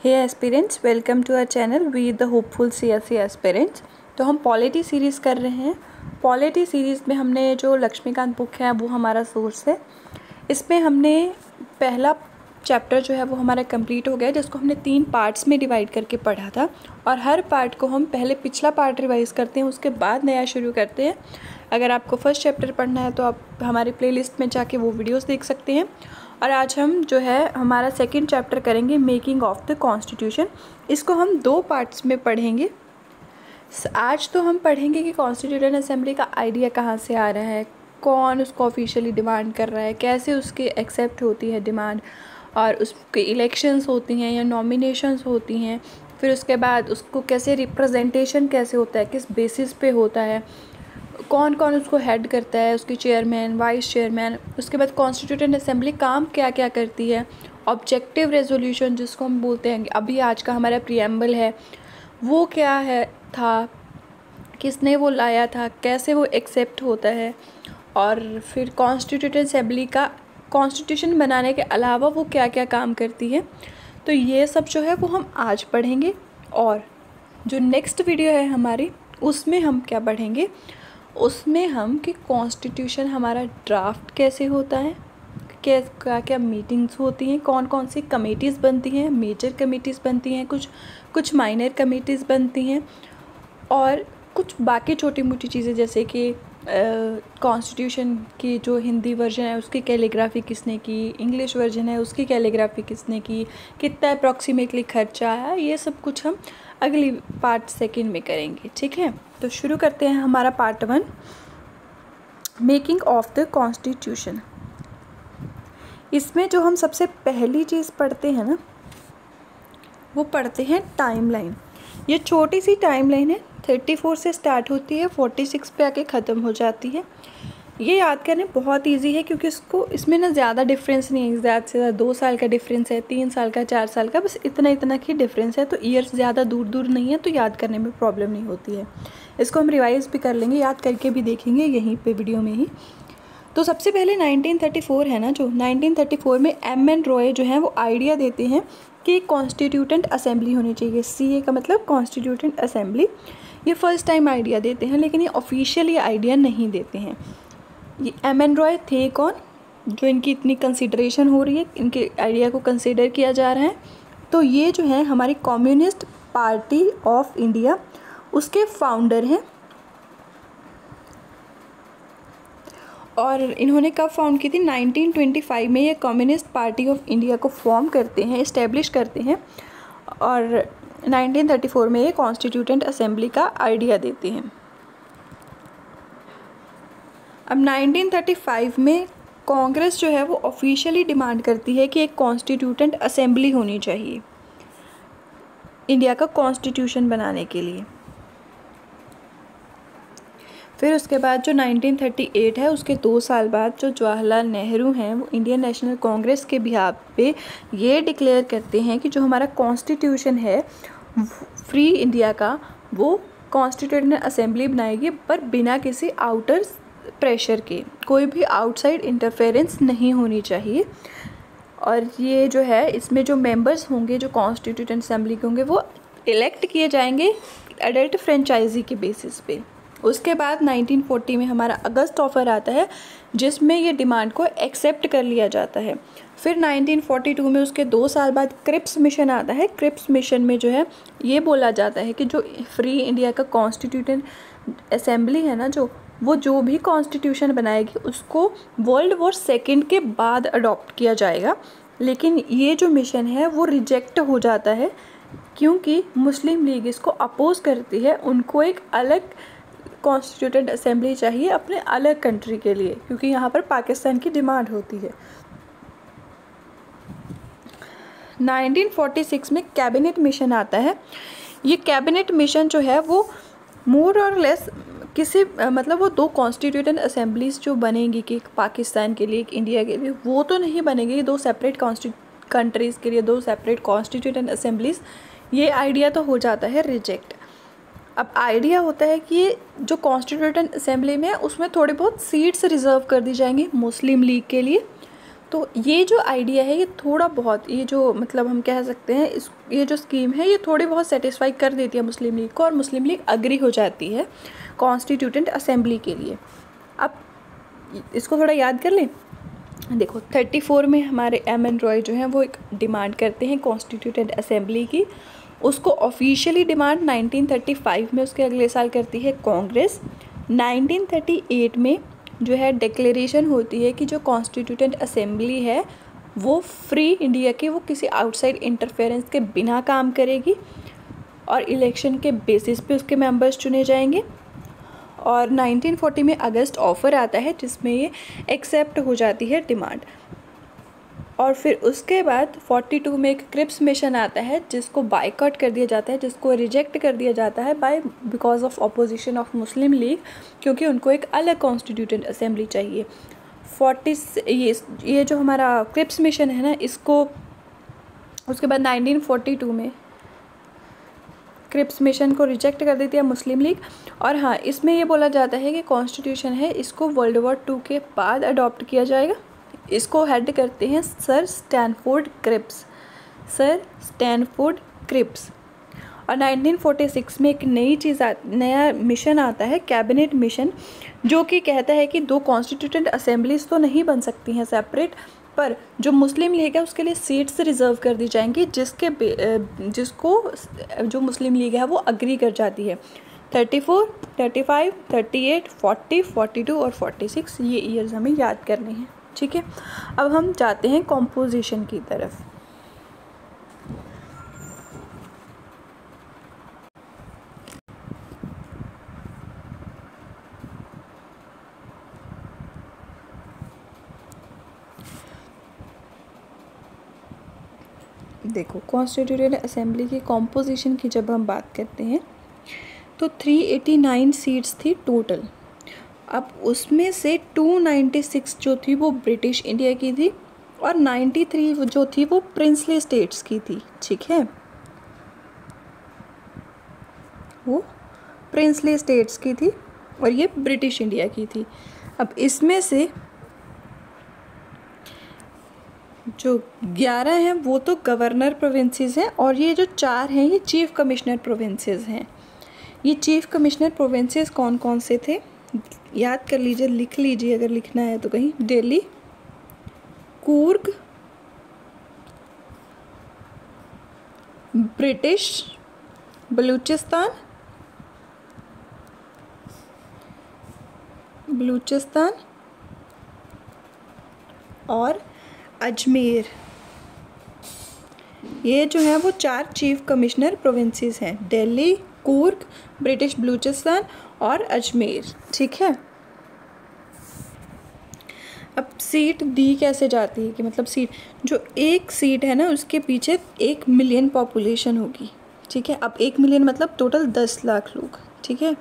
Hey aspirants, welcome to our channel we the hopeful CSE aspirants. तो हम polity series कर रहे हैं। पॉलिटी सीरीज़ में हमने जो लक्ष्मीकांत बुक है वो हमारा सोर्स है। इसमें हमने पहला चैप्टर जो है वो हमारा कंप्लीट हो गया, जिसको हमने 3 पार्ट्स में डिवाइड करके पढ़ा था। और हर पार्ट को हम पहले पिछला पार्ट रिवाइज़ करते हैं, उसके बाद नया शुरू करते हैं। अगर आपको फर्स्ट चैप्टर पढ़ना है तो आप हमारी प्लेलिस्ट में जाके वो वीडियोस देख सकते हैं। और आज हम जो है हमारा सेकंड चैप्टर करेंगे, मेकिंग ऑफ द कॉन्स्टिट्यूशन। इसको हम 2 पार्ट्स में पढ़ेंगे। आज तो हम पढ़ेंगे कि कॉन्स्टिट्यूशन असेंबली का आइडिया कहाँ से आ रहा है, कौन उसको ऑफिशियली डिमांड कर रहा है, कैसे उसकी एक्सेप्ट होती है डिमांड, और उसके इलेक्शंस होती हैं या नॉमिनेशंस होती हैं। फिर उसके बाद उसको कैसे रिप्रेजेंटेशन कैसे होता है, किस बेसिस पे होता है, कौन कौन उसको हेड करता है, उसकी चेयरमैन, वाइस चेयरमैन। उसके बाद कॉन्स्टिट्यूटेंट असेंबली काम क्या क्या करती है, ऑब्जेक्टिव रेजोल्यूशन जिसको हम बोलते हैं, अभी आज का हमारा प्रीएम्बल है वो क्या है था, किसने वो लाया था, कैसे वो एक्सेप्ट होता है, और फिर कॉन्स्टिट्यूटेंट असेंबली का कॉन्स्टिट्यूशन बनाने के अलावा वो क्या क्या काम करती है। तो ये सब जो है वो हम आज पढ़ेंगे। और जो नेक्स्ट वीडियो है हमारी, उसमें हम क्या पढ़ेंगे, उसमें हम कि कॉन्स्टिट्यूशन हमारा ड्राफ्ट कैसे होता है, क्या क्या मीटिंग्स होती हैं, कौन कौन सी कमेटीज़ बनती हैं, मेजर कमेटीज़ बनती हैं, कुछ माइनर कमेटीज़ बनती हैं, और कुछ बाकी छोटी मोटी चीज़ें जैसे कि कॉन्स्टिट्यूशन की जो हिंदी वर्जन है उसकी कैलीग्राफी किसने की, इंग्लिश वर्जन है उसकी कैलीग्राफी किसने की, कितना अप्रॉक्सीमेटली खर्चा आया, ये सब कुछ हम अगली पार्ट सेकंड में करेंगे। ठीक है, तो शुरू करते हैं हमारा part 1, making of the constitution. इसमें जो हम सबसे पहली चीज़ पढ़ते हैं ना, वो पढ़ते हैं टाइमलाइन। ये छोटी सी टाइमलाइन है, 34 से स्टार्ट होती है, 46 पे आके ख़त्म हो जाती है। ये याद करने बहुत इजी है क्योंकि इसमें ना ज़्यादा डिफरेंस नहीं है, ज़्यादा से ज़्यादा 2 साल का डिफरेंस है, 3 साल का, 4 साल का, बस इतना की डिफरेंस है। तो ईयर्स ज़्यादा दूर नहीं है, तो याद करने में प्रॉब्लम नहीं होती है। इसको हम रिवाइज़ भी कर लेंगे, याद करके भी देखेंगे यहीं पे वीडियो में ही। तो सबसे पहले 1934 है ना, जो 1934 में M.N. रॉय जो हैं वो आइडिया देते हैं कि कॉन्स्टिट्यूटेंट असेंबली होनी चाहिए। CA का मतलब कॉन्स्टिट्यूटेंट असेंबली। ये फर्स्ट टाइम आइडिया देते हैं, लेकिन ये ऑफिशियली आइडिया नहीं देते हैं। ये M.N. रॉय थे कौन, जो इनकी इतनी कंसिडरेशन हो रही है, इनके आइडिया को कंसिडर किया जा रहा है। तो ये जो है हमारी कम्युनिस्ट पार्टी ऑफ इंडिया, उसके फाउंडर हैं। और इन्होंने कब फाउंड की थी, 1925 में ये कम्युनिस्ट पार्टी ऑफ इंडिया को फॉर्म करते हैं, इस्टेब्लिश करते हैं। और 1934 में ये कॉन्स्टिट्यूटेंट असेंबली का आइडिया देते हैं। अब 1935 में कांग्रेस जो है वो ऑफिशियली डिमांड करती है कि एक कॉन्स्टिट्यूटेंट असेंबली होनी चाहिए इंडिया का कॉन्स्टिट्यूशन बनाने के लिए। फिर उसके बाद जो 1938 है, उसके 2 साल बाद जो जवाहरलाल नेहरू हैं वो इंडियन नेशनल कांग्रेस के बिहाफ पे ये डिक्लेयर करते हैं कि जो हमारा कॉन्स्टिट्यूशन है फ्री इंडिया का, वो कॉन्स्टिट्यूटेंट असेंबली बनाएगी, पर बिना किसी आउटर प्रेशर के, कोई भी आउटसाइड इंटरफेरेंस नहीं होनी चाहिए। और ये जो है इसमें जो मेंबर्स होंगे, जो कॉन्स्टिट्यूटेंट असेंबली के होंगे, वो इलेक्ट किए जाएंगे एडल्ट फ्रेंचाइजी के बेसिस पे। उसके बाद 1940 में हमारा अगस्त ऑफर आता है, जिसमें ये डिमांड को एक्सेप्ट कर लिया जाता है। फिर 1942 में उसके 2 साल बाद क्रिप्स मिशन आता है। क्रिप्स मिशन में जो है ये बोला जाता है कि जो फ्री इंडिया का कॉन्स्टिट्यूटेंट असेंबली है ना, वो जो भी कॉन्स्टिट्यूशन बनाएगी उसको वर्ल्ड वॉर सेकेंड के बाद अडॉप्ट किया जाएगा। लेकिन ये जो मिशन है वो रिजेक्ट हो जाता है, क्योंकि मुस्लिम लीग इसको अपोज करती है। उनको एक अलग कॉन्स्टिट्यूटेंट असेंबली चाहिए अपने अलग कंट्री के लिए, क्योंकि यहाँ पर पाकिस्तान की डिमांड होती है। 1946 में कैबिनेट मिशन आता है। ये कैबिनेट मिशन जो है वो मोर और लेस किसी मतलब वो 2 कॉन्स्टिट्यूटेंट असेंबलीज जो बनेंगी कि एक पाकिस्तान के लिए, एक इंडिया के लिए, वो तो नहीं बनेगी 2 सेपरेट कंट्रीज़ के लिए 2 सेपरेट कॉन्स्टिट्यूटेंट असेंबलीज। ये आइडिया तो हो जाता है रिजेक्ट। अब आइडिया होता है कि जो कॉन्स्टिट्यूटेंट असेंबली में है उसमें थोड़ी बहुत सीट्स रिज़र्व कर दी जाएंगी मुस्लिम लीग के लिए। तो ये जो आइडिया है ये थोड़ा बहुत, ये जो मतलब हम कह सकते हैं ये जो स्कीम है ये थोड़ी बहुत सेटिस्फाई कर देती है मुस्लिम लीग को, और मुस्लिम लीग अग्री हो जाती है कॉन्स्टिट्यूटेंट असेंबली के लिए। अब इसको थोड़ा याद कर लें। देखो 34 में हमारे एम.एन. रॉय जो हैं वो एक डिमांड करते हैं कॉन्स्टिट्यूटेंट असेंबली की। उसको ऑफिशियली डिमांड 1935 में उसके अगले साल करती है कांग्रेस। 1938 में जो है डिक्लेरेशन होती है कि जो कॉन्स्टिट्यूटेंट असेंबली है वो फ्री इंडिया की, वो किसी आउटसाइड इंटरफेरेंस के बिना काम करेगी और इलेक्शन के बेसिस पे उसके मेंबर्स चुने जाएंगे। और 1940 में अगस्त ऑफर आता है जिसमें ये एक्सेप्ट हो जाती है डिमांड। और फिर उसके बाद 42 में एक क्रिप्स मिशन आता है जिसको बायकॉट कर दिया जाता है, जिसको रिजेक्ट कर दिया जाता है because of opposition of Muslim league, क्योंकि उनको एक अलग कॉन्स्टिट्यूटेंट असेंबली चाहिए। ये जो हमारा क्रिप्स मिशन है ना, इसको उसके बाद 1942 में क्रिप्स मिशन को रिजेक्ट कर देती है मुस्लिम लीग। और हाँ, इसमें ये बोला जाता है कि कॉन्स्टिट्यूशन है इसको वर्ल्ड वॉर 2 के बाद अडॉप्ट किया जाएगा। इसको हेड करते हैं सर स्टैनफोर्ड क्रिप्स। और 1946 में एक नया मिशन आता है, कैबिनेट मिशन, जो कि कहता है कि 2 कॉन्स्टिट्यूटेंट असेंबलीज तो नहीं बन सकती हैं सेपरेट, पर जो मुस्लिम लीग है उसके लिए सीट्स रिज़र्व कर दी जाएंगी जिसको जो मुस्लिम लीग है वो अग्री कर जाती है। 34, 35, 38, 40, 42 और 46 ये ईयर्स हमें याद करने हैं। ठीक है, अब हम जाते हैं कॉम्पोजिशन की तरफ। देखो कॉन्स्टिट्यूटेंट असेंबली की कॉम्पोजिशन की जब हम बात करते हैं तो 389 सीट्स थी टोटल। अब उसमें से 296 जो थी वो ब्रिटिश इंडिया की थी और 93 जो थी वो प्रिंसली स्टेट्स की थी। ठीक है, वो प्रिंसली स्टेट्स की थी और ये ब्रिटिश इंडिया की थी। अब इसमें से जो 11 हैं वो तो गवर्नर प्रोविंसेस हैं और ये जो 4 हैं ये चीफ कमिश्नर प्रोविंसेस हैं। ये चीफ कमिश्नर प्रोविंसेस कौन कौन से थे याद कर लीजिए, लिख लीजिए अगर लिखना है तो कहीं। दिल्ली, कूर्ग, ब्रिटिश बलूचिस्तान और अजमेर। ये जो है वो 4 चीफ कमिश्नर प्रोविंसेस हैं, दिल्ली, कूर्ग, ब्रिटिश बलूचिस्तान और अजमेर। ठीक है, अब सीट दी कैसे जाती है कि मतलब सीट जो एक सीट है ना उसके पीछे 1 मिलियन पॉपुलेशन होगी। ठीक है, अब 1 मिलियन मतलब टोटल 10 लाख लोग। ठीक है,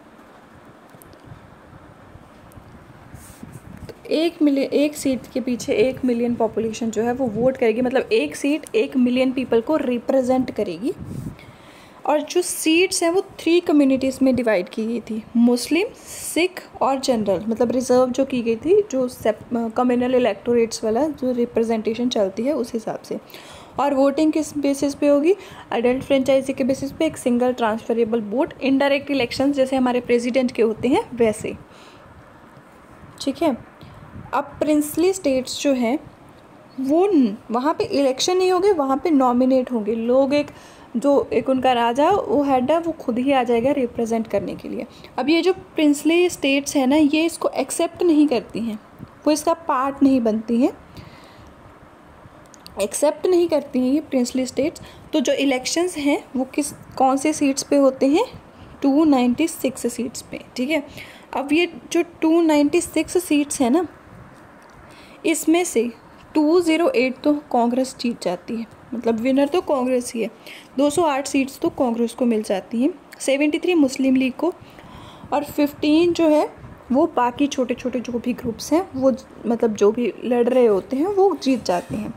तो 1 सीट के पीछे 1 मिलियन पॉपुलेशन जो है वो वोट करेगी, मतलब एक सीट 1 मिलियन पीपल को रिप्रेजेंट करेगी। और जो सीट्स हैं वो 3 कम्युनिटीज़ में डिवाइड की गई थी, मुस्लिम, सिख और जनरल, मतलब रिज़र्व जो की गई थी, जो कम्युनल इलेक्टोरेट्स वाला जो रिप्रेजेंटेशन चलती है उस हिसाब से। और वोटिंग किस बेसिस पे होगी, अडल्ट फ्रेंचाइजी के बेसिस पे, एक single transferable vote, indirect elections जैसे हमारे प्रेसिडेंट के होते हैं वैसे। ठीक है, अब प्रिंसली स्टेट्स जो हैं वो वहाँ पे इलेक्शन नहीं होंगे, वहाँ पे नॉमिनेट होंगे लोग। एक उनका राजा वो हेड है वो खुद ही आ जाएगा रिप्रेजेंट करने के लिए। अब ये जो प्रिंसली स्टेट्स हैं ना ये इसको एक्सेप्ट नहीं करती हैं, वो इसका पार्ट नहीं बनती हैं, एक्सेप्ट नहीं करती हैं ये प्रिंसली स्टेट्स। तो जो इलेक्शंस हैं वो कौन से सीट्स पे होते हैं, 296 सीट्स पे। ठीक है, अब ये जो 296 सीट्स हैं ना इसमें से 208 तो कांग्रेस जीत जाती है, मतलब विनर तो कांग्रेस ही है। 208 सीट्स तो कांग्रेस को मिल जाती हैं, 73 मुस्लिम लीग को, और 15 जो है वो बाकी छोटे छोटे जो भी ग्रुप्स हैं वो मतलब जो भी लड़ रहे होते हैं वो जीत जाते हैं।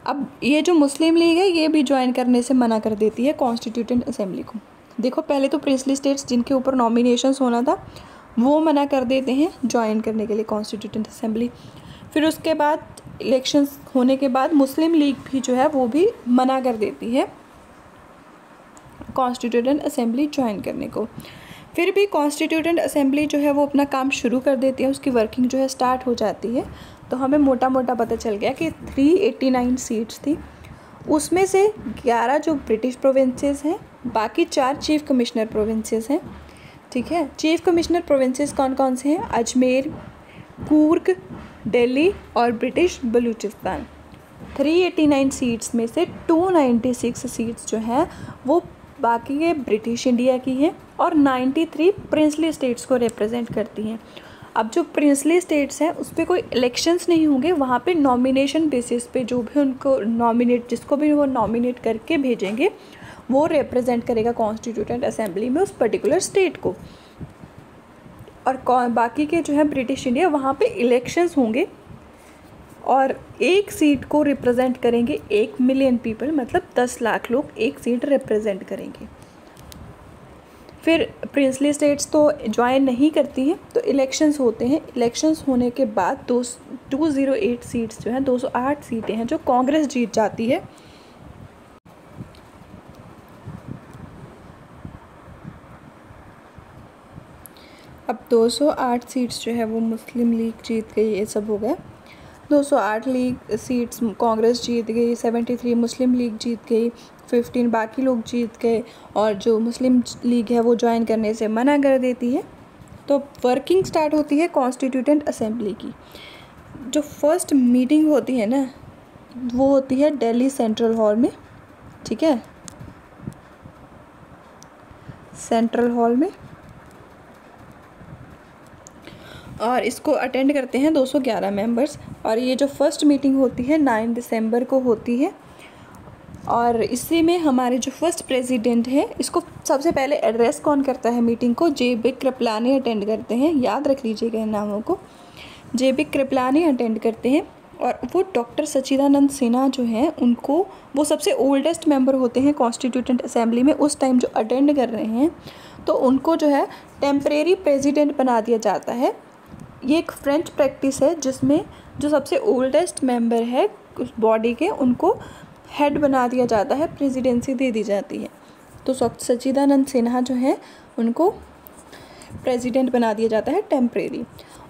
अब ये जो मुस्लिम लीग है ये भी ज्वाइन करने से मना कर देती है कॉन्स्टिट्यूटेंट असेंबली को। देखो पहले तो प्रिंसली स्टेट्स जिनके ऊपर नॉमिनेशंस होना था वो मना कर देते हैं ज्वाइन करने के लिए कॉन्स्टिट्यूटेंट असेंबली। फिर उसके बाद इलेक्शंस होने के बाद मुस्लिम लीग भी जो है वो भी मना कर देती है कॉन्स्टिट्यूएंट असेंबली ज्वाइन करने को। फिर भी कॉन्स्टिट्यूएंट असेंबली जो है वो अपना काम शुरू कर देती है, उसकी वर्किंग जो है स्टार्ट हो जाती है। तो हमें मोटा मोटा पता चल गया कि 389 सीट्स थी, उसमें से 11 जो ब्रिटिश प्रोविंसेस हैं, बाकी 4 चीफ कमिश्नर प्रोविंसेस हैं। ठीक है, चीफ कमिश्नर प्रोविंसेस कौन कौन से हैं? अजमेर, कूर्ग, दिल्ली और ब्रिटिश बलूचिस्तान। 389 सीट्स में से 296 सीट्स जो हैं वो बाकी के ब्रिटिश इंडिया की हैं और 93 प्रिंसली स्टेट्स को रिप्रेजेंट करती हैं। अब जो प्रिंसली स्टेट्स हैं उस पर कोई इलेक्शंस नहीं होंगे, वहाँ पे नॉमिनेशन बेसिस पे जो भी उनको जिसको भी वो नॉमिनेट करके भेजेंगे वो रिप्रेजेंट करेगा कॉन्स्टिट्यूएंट असेंबली में उस पर्टिकुलर स्टेट को। और बाकी के जो है ब्रिटिश इंडिया, वहाँ पे इलेक्शंस होंगे और एक सीट को रिप्रेजेंट करेंगे 1 मिलियन पीपल, मतलब 10 लाख लोग एक सीट रिप्रेजेंट करेंगे। फिर प्रिंसली स्टेट्स तो ज्वाइन नहीं करती हैं, तो इलेक्शंस होते हैं। इलेक्शंस होने के बाद 208 सीट्स जो हैं, 208 सीटें हैं जो कांग्रेस जीत जाती है। अब 208 सीट्स जो है वो मुस्लिम लीग जीत गई, ये सब हो गया। 208 लीग सीट्स कांग्रेस जीत गई, 73 मुस्लिम लीग जीत गई, 15 बाकी लोग जीत गए और जो मुस्लिम लीग है वो ज्वाइन करने से मना कर देती है। तो वर्किंग स्टार्ट होती है कॉन्स्टिट्यूएंट असेंबली की। जो फर्स्ट मीटिंग होती है ना वो होती है दिल्ली सेंट्रल हॉल में। ठीक है, सेंट्रल हॉल में, और इसको अटेंड करते हैं 211 मेंबर्स। और ये जो फर्स्ट मीटिंग होती है 9 दिसंबर को होती है और इसी में हमारे जो फर्स्ट प्रेसिडेंट है, इसको सबसे पहले एड्रेस कौन करता है मीटिंग को? जे.बी. कृपलानी अटेंड करते हैं, याद रख लीजिएगा इन नामों को। जे.बी. कृपलानी अटेंड करते हैं और वो डॉक्टर सच्चिदानंद सिन्हा जो हैं उनको, वो सबसे ओल्डेस्ट मेंबर होते हैं कॉन्स्टिट्यूएंट असेंबली में उस टाइम जो अटेंड कर रहे हैं, तो उनको जो है टेम्परेरी प्रेसिडेंट बना दिया जाता है। ये एक फ्रेंच प्रैक्टिस है जिसमें जो सबसे ओल्डेस्ट मेंबर है उस बॉडी के, उनको हेड बना दिया जाता है, प्रेसिडेंसी दे दी जाती है। तो सच्चिदानंद सिन्हा जो हैं उनको प्रेसिडेंट बना दिया जाता है टेम्परेरी।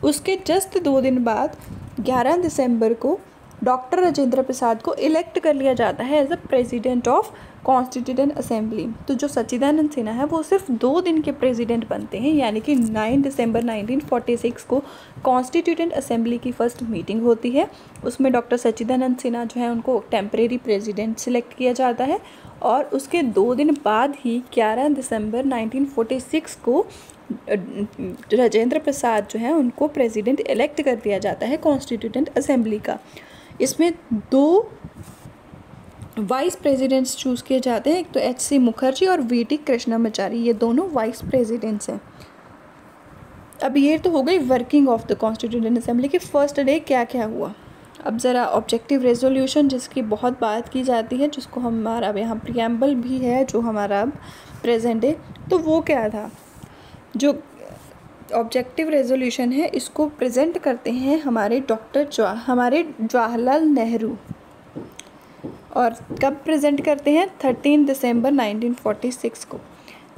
उसके जस्ट 2 दिन बाद 11 दिसंबर को डॉक्टर राजेंद्र प्रसाद को इलेक्ट कर लिया जाता है as a president of constituent assembly. तो जो सच्चिदानंद सिन्हा है वो सिर्फ 2 दिन के प्रेसिडेंट बनते हैं, यानी कि 9 दिसंबर 1946 को कॉन्स्टिट्यूएंट असेंबली की फर्स्ट मीटिंग होती है। उसमें डॉक्टर सच्चिदानंद सिन्हा जो है उनको टेम्परेरी प्रेसिडेंट सिलेक्ट किया जाता है और उसके 2 दिन बाद ही 11 दिसंबर 1946 को राजेंद्र प्रसाद जो है उनको प्रेसिडेंट इलेक्ट कर दिया जाता है कॉन्स्टिट्यूएंट असेंबली का। इसमें 2 वाइस प्रेसिडेंट्स चूज़ किए जाते हैं, एक तो H.C. मुखर्जी और V.T. कृष्णमाचारी, ये दोनों वाइस प्रेसिडेंट्स हैं। अब ये तो हो गई working of the constituent assembly के फर्स्ट डे क्या क्या हुआ। अब ज़रा ऑब्जेक्टिव रेजोल्यूशन जिसकी बहुत बात की जाती है, जिसको हमारा अब यहाँ प्रियम्बल भी है जो हमारा अब प्रेजेंट है, तो वो क्या था? जो ऑब्जेक्टिव रेजोल्यूशन है इसको प्रेजेंट करते हैं हमारे जवाहरलाल नेहरू। और कब प्रेजेंट करते हैं? 13 दिसंबर 1946 को।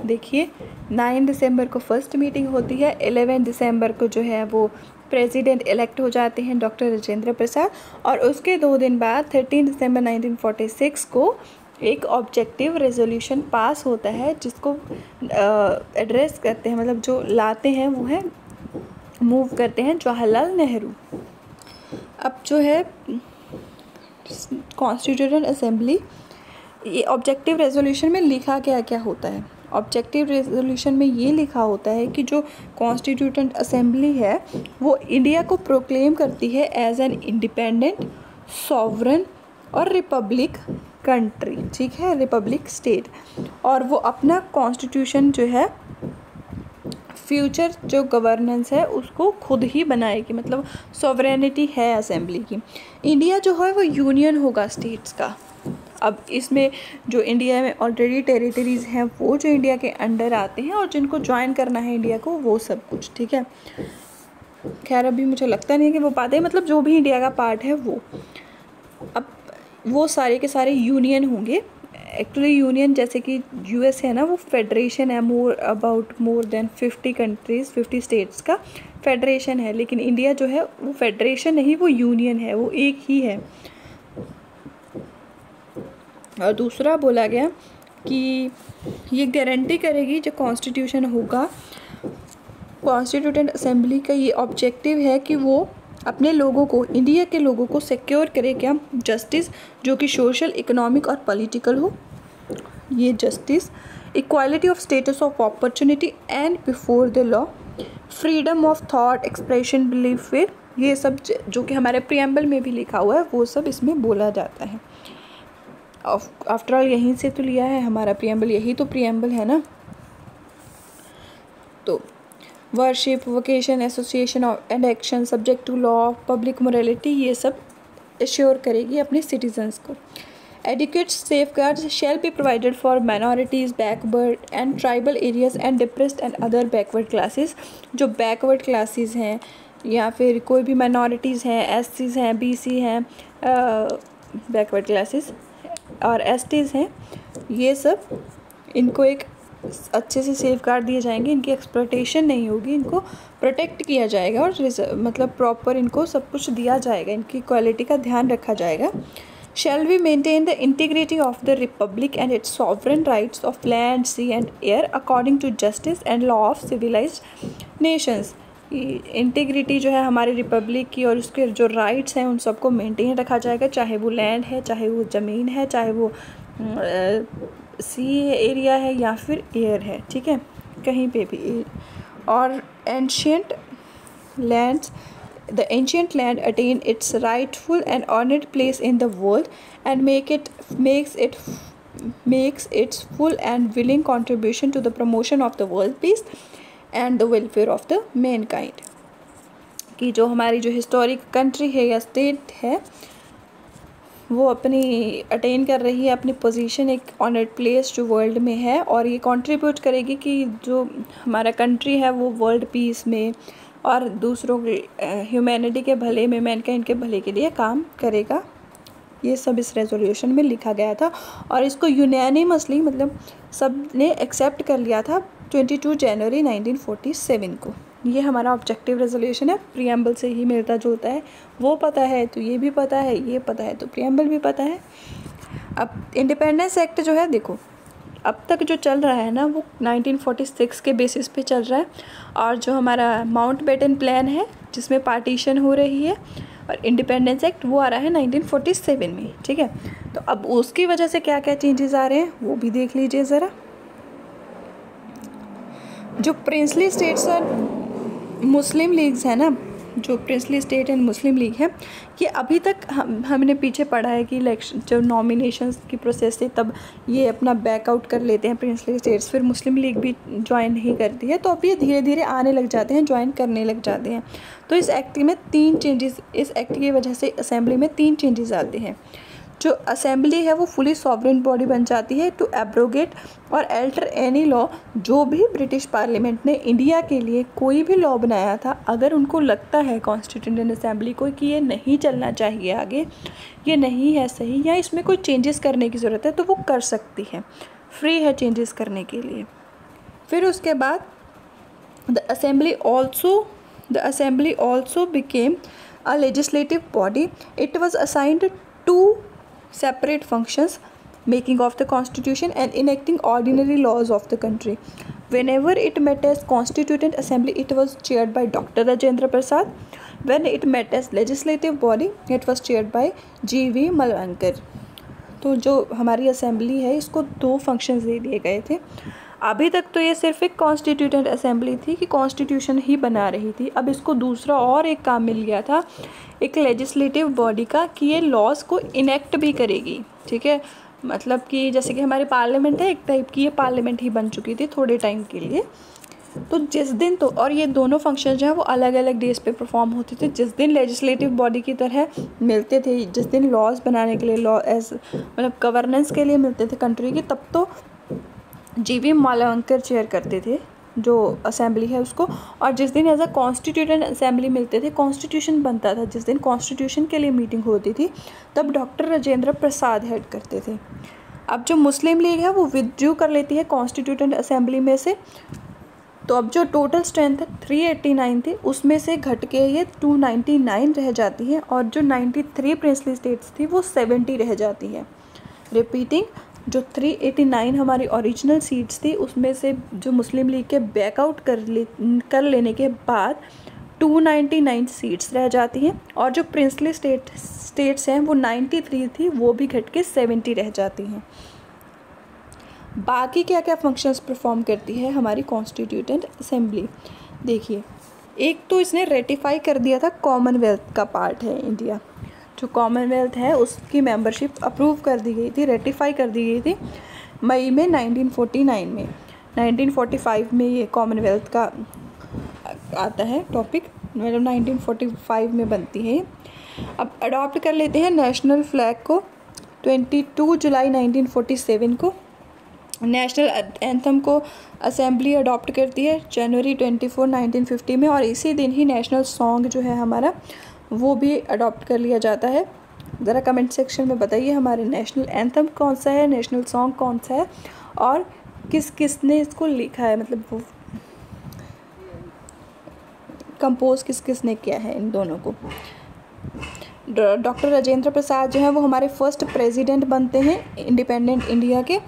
देखिए 9 दिसंबर को फर्स्ट मीटिंग होती है, 11 दिसंबर को जो है वो प्रेसिडेंट इलेक्ट हो जाते हैं डॉक्टर राजेंद्र प्रसाद, और उसके 2 दिन बाद 13 दिसंबर 1946 को एक ऑब्जेक्टिव रेजोल्यूशन पास होता है जिसको एड्रेस करते हैं, मतलब जो लाते हैं वो है, मूव करते हैं जवाहरलाल नेहरू। अब जो है कॉन्स्टिट्यूएंट असेंबली, ये ऑब्जेक्टिव रेजोल्यूशन में लिखा क्या क्या होता है? ऑब्जेक्टिव रेजोल्यूशन में ये लिखा होता है कि जो कॉन्स्टिट्यूएंट असेंबली है वो इंडिया को प्रोक्लेम करती है एज एन इंडिपेंडेंट, सॉवरन और रिपब्लिक कंट्री। ठीक है, रिपब्लिक स्टेट, और वो अपना कॉन्स्टिट्यूशन जो है, फ्यूचर जो गवर्नेंस है उसको खुद ही बनाएगी, मतलब सॉवरेनिटी है असेंबली की। इंडिया जो है वो यूनियन होगा स्टेट्स का। अब इसमें जो इंडिया में ऑलरेडी टेरिटरीज़ हैं वो जो इंडिया के अंडर आते हैं और जिनको ज्वाइन करना है इंडिया को, वो सब कुछ। ठीक है, खैर अभी मुझे लगता नहीं है कि वो पाते हैं, मतलब जो भी इंडिया का पार्ट है वो, अब वो सारे के सारे यूनियन होंगे। एक्चुअली यूनियन जैसे कि यूएस है ना, वो फेडरेशन है, मोर देन 50 कंट्रीज़ 50 स्टेट्स का फेडरेशन है, लेकिन इंडिया जो है वो फेडरेशन नहीं, वो यूनियन है, वो एक ही है। और दूसरा बोला गया कि ये गारंटी करेगी जो कॉन्स्टिट्यूशन होगा, कॉन्स्टिट्यूटेंट असेंबली का ये ऑब्जेक्टिव है कि वो अपने लोगों को, इंडिया के लोगों को सिक्योर करे क्या, जस्टिस जो कि सोशल, इकोनॉमिक और पॉलिटिकल हो, ये justice, equality of status of opportunity and before the law, freedom of thought, expression, belief, faith, ये सब जो कि हमारे प्रियम्बल में भी लिखा हुआ है वो सब इसमें बोला जाता है। आफ्टर ऑल यहीं से तो लिया है हमारा प्रियम्बल, यही तो प्रियम्बल है ना। तो worship, vocation, association and action subject to law, public morality, ये सब एश्योर करेगी अपने सिटीजन्स को। Adequate safeguards shall be provided for minorities, backward and tribal areas and depressed and other backward classes. जो बैकवर्ड क्लासेस हैं या फिर कोई भी माइनॉरिटीज़ हैं, एससीज हैं, बीसी हैं, बैकवर्ड क्लासेस और एसटीज़ हैं, ये सब इनको एक अच्छे से सेफगार्ड दिए जाएंगे, इनकी एक्सप्लॉयटेशन नहीं होगी, इनको प्रोटेक्ट किया जाएगा और मतलब प्रॉपर इनको सब कुछ दिया जाएगा, इनकी क्वालिटी का ध्यान रखा जाएगा। Shall we maintain the integrity of the republic and its sovereign rights of land, sea and air according to justice and law of civilized nations। Integrity जो है हमारी रिपब्लिक की और उसके जो राइट्स हैं उन सबको मेंटेन रखा जाएगा, चाहे वो लैंड है, चाहे वो ज़मीन है, चाहे वो सी एरिया है या फिर एयर है, ठीक है, कहीं पे भी। और ancient lands, the ancient land attain its rightful and honored place in the world and makes its full and willing contribution to the promotion of the world peace and the welfare of the mankind। कि जो हमारी जो historic country है या state है वो अपनी attain कर रही है अपनी पोजीशन, एक ऑनर्ड प्लेस जो वर्ल्ड में है, और ये कंट्रीब्यूट करेगी कि जो हमारा कंट्री है वो वर्ल्ड पीस में और दूसरों के ह्यूमैनिटी के भले में, मैनकाइंड के भले के लिए काम करेगा। ये सब इस रेजोल्यूशन में लिखा गया था और इसको यूनैनिमसली मतलब सब ने एक्सेप्ट कर लिया था 22 जनवरी 1947 को। ये हमारा ऑब्जेक्टिव रेजोल्यूशन है, प्रियम्बल से ही मिलता जुलता है, वो पता है तो ये भी पता है, ये पता है तो प्रियम्बल भी पता है। अब इंडिपेंडेंस एक्ट जो है, देखो अब तक जो चल रहा है ना वो 1946 के बेसिस पे चल रहा है, और जो हमारा माउंटबेटन प्लान है जिसमें पार्टीशन हो रही है, और इंडिपेंडेंस एक्ट वो आ रहा है 1947 में, ठीक है। तो अब उसकी वजह से क्या क्या चेंजेस आ रहे हैं वो भी देख लीजिए ज़रा। जो प्रिंसली स्टेट्स और मुस्लिम लीग्स है ना, जो princely state and Muslim league है, कि अभी तक हमने पीछे पढ़ा है कि इलेक्शन जब नॉमिनेशंस की प्रोसेस थी तब ये अपना बैकआउट कर लेते हैं प्रिंसली स्टेट्स, फिर मुस्लिम लीग भी ज्वाइन नहीं करती है, तो अब ये धीरे धीरे आने लग जाते हैं, ज्वाइन करने लग जाते हैं। तो इस एक्ट में 3 चेंजेस, इस एक्ट की वजह से असेंबली में 3 चेंजेस आते हैं। जो असेंबली है वो फुली सॉवरेन बॉडी बन जाती है टू एब्रोगेट और अल्टर एनी लॉ। जो भी ब्रिटिश पार्लियामेंट ने इंडिया के लिए कोई भी लॉ बनाया था, अगर उनको लगता है कॉन्स्टिट्यूएंट असेंबली को कि ये नहीं चलना चाहिए आगे, ये नहीं है सही, या इसमें कोई चेंजेस करने की ज़रूरत है, तो वो कर सकती है, फ्री है चेंजेस करने के लिए। फिर उसके बाद the assembly also became a legislative body. It was assigned 2 separate functions: making of the constitution and enacting ordinary laws of the country. Whenever it met as constituent assembly, it was chaired by Dr. Rajendra Prasad. When it met as legislative body, it was chaired by G.V. Malvankar. तो जो हमारी assembly है इसको 2 functions दे दिए गए थे। अभी तक तो ये सिर्फ एक कॉन्स्टिट्यूटेंट असेंबली थी कि कॉन्स्टिट्यूशन ही बना रही थी, अब इसको दूसरा और एक काम मिल गया था एक लेजिस्लेटिव बॉडी का, कि ये लॉज को इनेक्ट भी करेगी, ठीक है। मतलब कि जैसे कि हमारी पार्लियामेंट है एक टाइप की, ये पार्लियामेंट ही बन चुकी थी थोड़े टाइम के लिए। तो जिस दिन तो, और ये दोनों फंक्शन जो है वो अलग अलग डेज पे परफॉर्म होते थे। जिस दिन लेजिस्लेटिव बॉडी की तरह मिलते थे, जिस दिन लॉज बनाने के लिए, लॉ एज मतलब गवर्नेंस के लिए मिलते थे कंट्री की, तब तो G.V. मालवंकर चेयर करते थे जो असेंबली है उसको, और जिस दिन एज अ कॉन्स्टिट्यूटेंट असेंबली मिलते थे, कॉन्स्टिट्यूशन बनता था, जिस दिन कॉन्स्टिट्यूशन के लिए मीटिंग होती थी, तब डॉक्टर राजेंद्र प्रसाद हेड करते थे। अब जो मुस्लिम लीग है वो विथड्रू कर लेती है कॉन्स्टिट्यूटेंट असेंबली में से, तो अब जो टोटल स्ट्रेंथ है 389 थी, उसमें से घट के ये 299 रह जाती है, और जो 93 प्रिंसली स्टेट्स थी वो 70 रह जाती है। रिपीटिंग, जो 389 हमारी ओरिजिनल सीट्स थी, उसमें से जो मुस्लिम लीग के बैकआउट कर लेने के बाद 299 सीट्स रह जाती हैं, और जो प्रिंसली स्टेट्स हैं वो 93 थी, वो भी घट के 70 रह जाती हैं। बाकी क्या क्या फंक्शंस परफॉर्म करती है हमारी कॉन्स्टिट्यूटेंट असेंबली, देखिए। एक तो इसने रेटिफाई कर दिया था, कॉमनवेल्थ का पार्ट है इंडिया, जो कॉमनवेल्थ है उसकी मेंबरशिप अप्रूव कर दी गई थी, रेटिफाई कर दी गई थी मई में 1949 में। 1945 में ये कॉमनवेल्थ का आता है टॉपिक, मतलब 1945 में बनती है। अब अडॉप्ट कर लेते हैं नेशनल फ्लैग को 22 जुलाई 1947 को। नेशनल एंथम को असेंबली अडॉप्ट करती है जनवरी 24, 1950 में, और इसी दिन ही नेशनल सॉन्ग जो है हमारा वो भी अडॉप्ट कर लिया जाता है। ज़रा कमेंट सेक्शन में बताइए हमारे नेशनल एंथम कौन सा है, नेशनल सॉन्ग कौन सा है, और किसने इसको लिखा है, मतलब वो कंपोज किसने किया है इन दोनों को। डॉक्टर राजेंद्र प्रसाद जो है वो हमारे फर्स्ट प्रेसिडेंट बनते हैं इंडिपेंडेंट इंडिया के।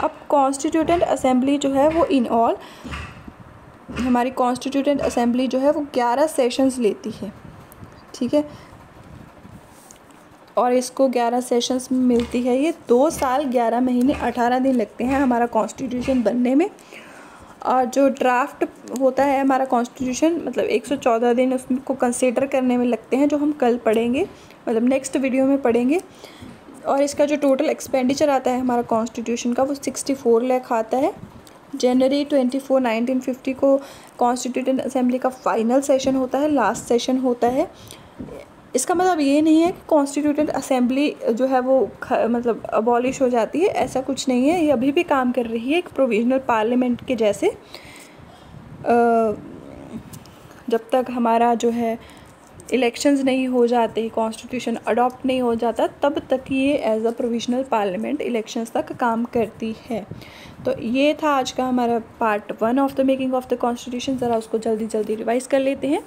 अब कॉन्स्टिट्यूटेंट असेंबली जो है वो इन ऑल, हमारी कॉन्स्टिट्यूटेंट असेंबली जो है वो 11 सेशंस लेती है, ठीक है, और इसको 11 सेशंस में मिलती है ये 2 साल 11 महीने 18 दिन लगते हैं हमारा कॉन्स्टिट्यूशन बनने में। और जो ड्राफ्ट होता है हमारा कॉन्स्टिट्यूशन, मतलब 114 दिन उसको कंसिडर करने में लगते हैं, जो हम कल पढ़ेंगे, मतलब नेक्स्ट वीडियो में पढ़ेंगे। और इसका जो टोटल एक्सपेंडिचर आता है हमारा कॉन्स्टिट्यूशन का वो 64 लाख आता है। जनवरी 24, 1950 को कॉन्स्टिट्यूटेंट असेंबली का फाइनल सेशन होता है, लास्ट सेशन होता है। इसका मतलब ये नहीं है कि कॉन्स्टिट्यूटेंट असेंबली जो है वो मतलब अबॉलिश हो जाती है, ऐसा कुछ नहीं है, ये अभी भी काम कर रही है एक प्रोविजनल पार्लियामेंट के जैसे। जब तक हमारा जो है इलेक्शंस नहीं हो जाते, कॉन्स्टिट्यूशन अडॉप्ट नहीं हो जाता, तब तक ये as a provisional parliament elections तक काम करती है। तो ये था आज का हमारा part 1 of the making of the constitution. ज़रा उसको जल्दी जल्दी रिवाइज़ कर लेते हैं।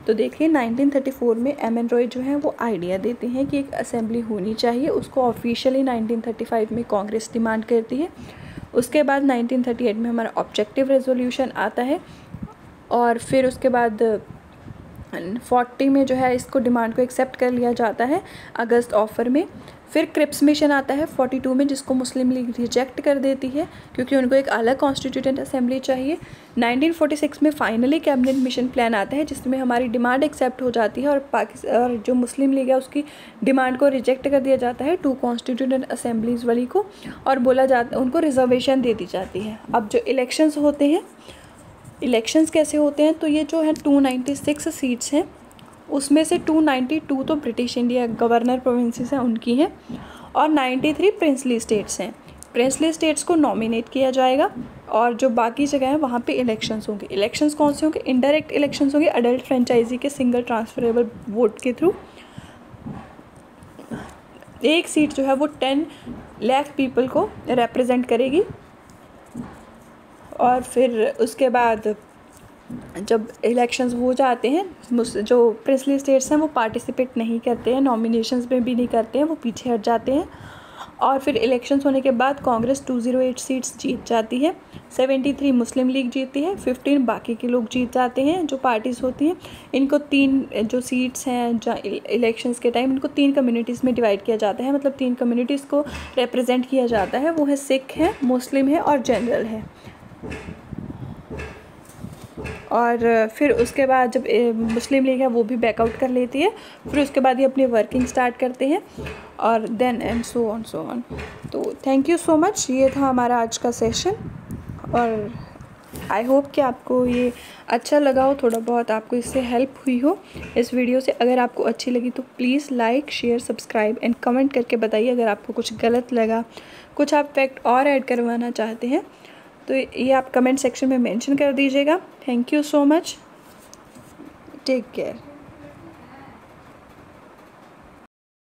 तो देखिए 1934 में एम.एन. रॉय जो हैं वो आइडिया देते हैं कि एक असेंबली होनी चाहिए, उसको ऑफिशियली 1935 में कांग्रेस डिमांड करती है। उसके बाद 1938 में हमारा ऑब्जेक्टिव रेजोल्यूशन आता है, और फिर उसके बाद 40 में जो है इसको डिमांड को एक्सेप्ट कर लिया जाता है अगस्त ऑफर में। फिर क्रिप्स मिशन आता है 42 में, जिसको मुस्लिम लीग रिजेक्ट कर देती है क्योंकि उनको एक अलग कॉन्स्टिट्यूटेंट असेंबली चाहिए। 1946 में फाइनली कैबिनेट मिशन प्लान आता है, जिसमें हमारी डिमांड एक्सेप्ट हो जाती है, और जो मुस्लिम लीग है उसकी डिमांड को रिजेक्ट कर दिया जाता है 2 कॉन्स्टिट्यूटेंट असेंबलीज़ वाली को, और बोला जाता उनको रिजर्वेशन दे दी जाती है। अब जो इलेक्शंस होते हैं, इलेक्शंस कैसे होते हैं, तो ये जो है 296 सीट्स हैं, उसमें से 292 तो ब्रिटिश इंडिया गवर्नर प्रोविंसेस हैं उनकी हैं, और 93 प्रिंसली स्टेट्स हैं। प्रिंसली स्टेट्स को नॉमिनेट किया जाएगा, और जो बाकी जगह है वहाँ पे इलेक्शंस होंगे। इलेक्शंस कौन से होंगे? इनडायरेक्ट इलेक्शंस होंगे अडल्ट फ्रेंचाइजी के सिंगल ट्रांसफरेबल वोट के थ्रू। एक सीट जो है वो 10 लाख पीपल को रिप्रेजेंट करेगी, और फिर उसके बाद जब इलेक्शंस हो जाते हैं, जो प्रिंसली स्टेट्स हैं वो पार्टिसिपेट नहीं करते हैं, नॉमिनेशंस में भी नहीं करते हैं, वो पीछे हट जाते हैं। और फिर इलेक्शंस होने के बाद कांग्रेस 208 सीट्स जीत जाती है, 73 मुस्लिम लीग जीतती है, 15 बाकी के लोग जीत जाते हैं जो पार्टीज़ होती हैं। इनको 3 जो सीट्स हैं जहाँ इलेक्शंस के टाइम, इनको 3 कम्युनिटीज़ में डिवाइड किया जाता है, मतलब 3 कम्युनिटीज़ को रिप्रेजेंट किया जाता है। वो है सिख है, मुस्लिम है और जनरल है। और फिर उसके बाद जब मुस्लिम लीग है वो भी बैकआउट कर लेती है, फिर उसके बाद ये अपनी वर्किंग स्टार्ट करते हैं, और देन एंड सो ऑन। तो थैंक यू सो मच, ये था हमारा आज का सेशन, और आई होप कि आपको ये अच्छा लगा हो, थोड़ा बहुत आपको इससे हेल्प हुई हो इस वीडियो से। अगर आपको अच्छी लगी तो please like, share, subscribe and comment करके बताइए अगर आपको कुछ गलत लगा, कुछ आप फैक्ट और ऐड करवाना चाहते हैं तो ये आप कमेंट सेक्शन में मेंशन कर दीजिएगा। Thank you so much, take care.